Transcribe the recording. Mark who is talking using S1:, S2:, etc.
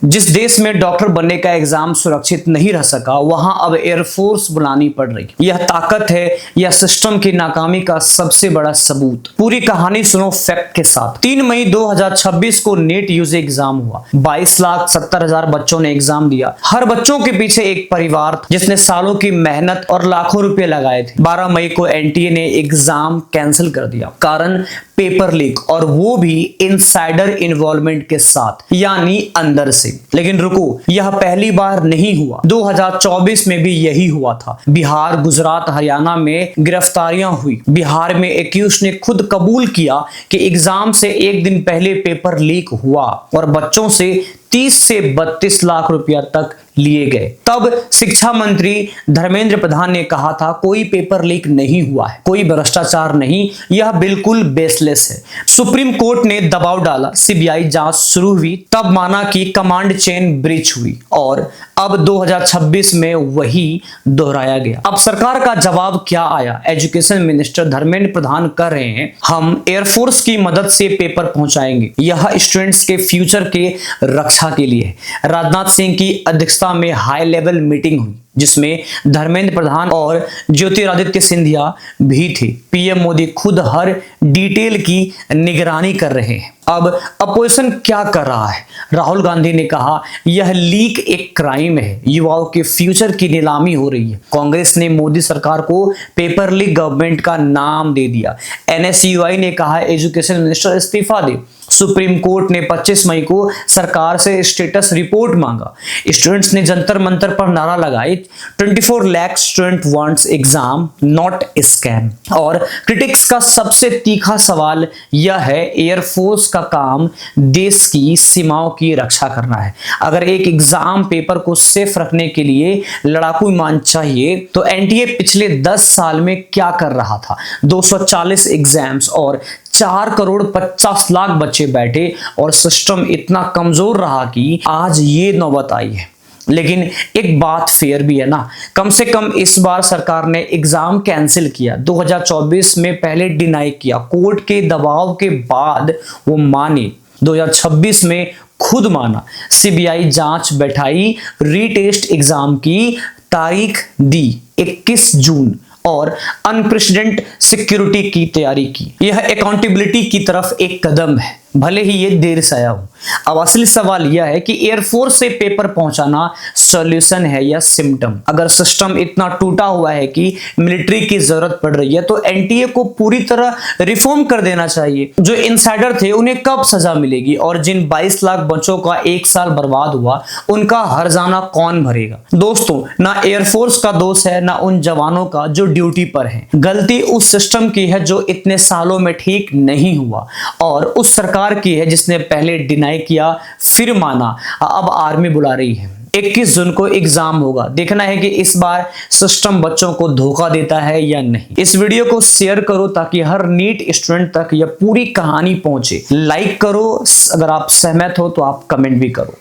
S1: जिस देश में डॉक्टर बनने का एग्जाम सुरक्षित नहीं रह सका, वहां अब एयरफोर्स बुलानी पड़ रही। यह ताकत है या सिस्टम की नाकामी का सबसे बड़ा सबूत। पूरी कहानी सुनो फैक्ट के साथ। 3 मई 2026 को नेट यूजी एग्जाम हुआ। 22,70,000 बच्चों ने एग्जाम दिया। हर बच्चों के पीछे एक परिवार था जिसने सालों की मेहनत और लाखों रुपए लगाए थे। 12 मई को एनटीए ने एग्जाम कैंसिल कर दिया, कारण पेपर लीक, और वो भी इनसाइडर इन्वॉल्वमेंट के साथ, यानी अंदर से। लेकिन रुको, यह पहली बार नहीं हुआ। 2024 में भी यही हुआ था। बिहार, गुजरात, हरियाणा में गिरफ्तारियां हुई। बिहार में एक्यूज ने खुद कबूल किया कि एग्जाम से एक दिन पहले पेपर लीक हुआ और बच्चों से 30 से 32 लाख रुपया तक लिए गए। तब शिक्षा मंत्री धर्मेंद्र प्रधान ने कहा था कोई पेपर लीक नहीं हुआ है, कोई भ्रष्टाचार नहीं, यह बिल्कुल बेसलेस है। सुप्रीम कोर्ट ने दबाव डाला, सीबीआई जांच शुरू हुई, तब माना कि कमांड चेन ब्रीच हुई, और अब 2026 में वही दोहराया गया। अब सरकार का जवाब क्या आया? एजुकेशन मिनिस्टर धर्मेंद्र प्रधान कर रहे हैं, हम एयरफोर्स की मदद से पेपर पहुंचाएंगे, यह स्टूडेंट्स के फ्यूचर के रक्षा के लिए। राजनाथ सिंह की अध्यक्षता में हाई लेवल मीटिंग हुई जिसमें धर्मेंद्र प्रधान और ज्योतिरादित्य सिंधिया भी थे। पीएम मोदी खुद हर डिटेल की निगरानी कर रहे हैं। अब अपोजिशन क्या कर रहा है? राहुल गांधी ने कहा यह लीक एक क्राइम है, युवाओं के फ्यूचर की नीलामी हो रही है। कांग्रेस ने मोदी सरकार को पेपर लीक गवर्नमेंट का नाम दे दिया। एनएसयूआई ने कहा एजुकेशन मिनिस्टर इस्तीफा दे। सुप्रीम कोर्ट ने 25 मई को सरकार से स्टेटस रिपोर्ट मांगा। स्टूडेंट्स ने जंतर मंतर पर नारा लगाए 24 lakh student wants exam not scam. और क्रिटिक्स का सबसे तीखा सवाल यह है, एयरफोर्स का काम देश की सीमाओं की रक्षा करना है। अगर एक एग्जाम पेपर को सेफ रखने के लिए लड़ाकू विमान चाहिए तो एनटीए पिछले 10 साल में क्या कर रहा था? 240 एग्जाम्स और 4,50,00,000 बच्चे बैठे और सिस्टम इतना कमजोर रहा कि आज ये नौबत आई है। लेकिन एक बात फेयर भी है ना, कम से कम इस बार सरकार ने एग्जाम कैंसिल किया। 2024 में पहले डिनाई किया, कोर्ट के दबाव के बाद वो माने, 2026 में खुद माना, सीबीआई जांच बैठाई, रीटेस्ट एग्जाम की तारीख दी 21 जून और अनप्रेसिडेंट सिक्योरिटी की तैयारी की। यह अकाउंटेबिलिटी की तरफ एक कदम है, भले ही ये देर से आया हो। अब असली सवाल यह है कि एयरफोर्स से पेपर पहुंचाना सॉल्यूशन है या सिम्टम? अगर सिस्टम इतना टूटा हुआ है कि मिलिट्री की जरूरत पड़ रही है तो एनटीए को पूरी तरह रिफॉर्म कर देना चाहिए। जो इनसाइडर थे उन्हें कब सजा मिलेगी? और जिन 22 लाख बच्चों का 1 साल बर्बाद हुआ उनका हर्जाना कौन भरेगा? दोस्तों, ना एयरफोर्स का दोष है ना उन जवानों का जो ड्यूटी पर है। गलती उस सिस्टम की है जो इतने सालों में ठीक नहीं हुआ, और उस सरकार की है जिसने पहले डिनाई किया फिर माना, अब आर्मी बुला रही है। 21 जून को एग्जाम होगा, देखना है कि इस बार सिस्टम बच्चों को धोखा देता है या नहीं। इस वीडियो को शेयर करो ताकि हर नीट स्टूडेंट तक यह पूरी कहानी पहुंचे। लाइक करो, अगर आप सहमत हो तो आप कमेंट भी करो।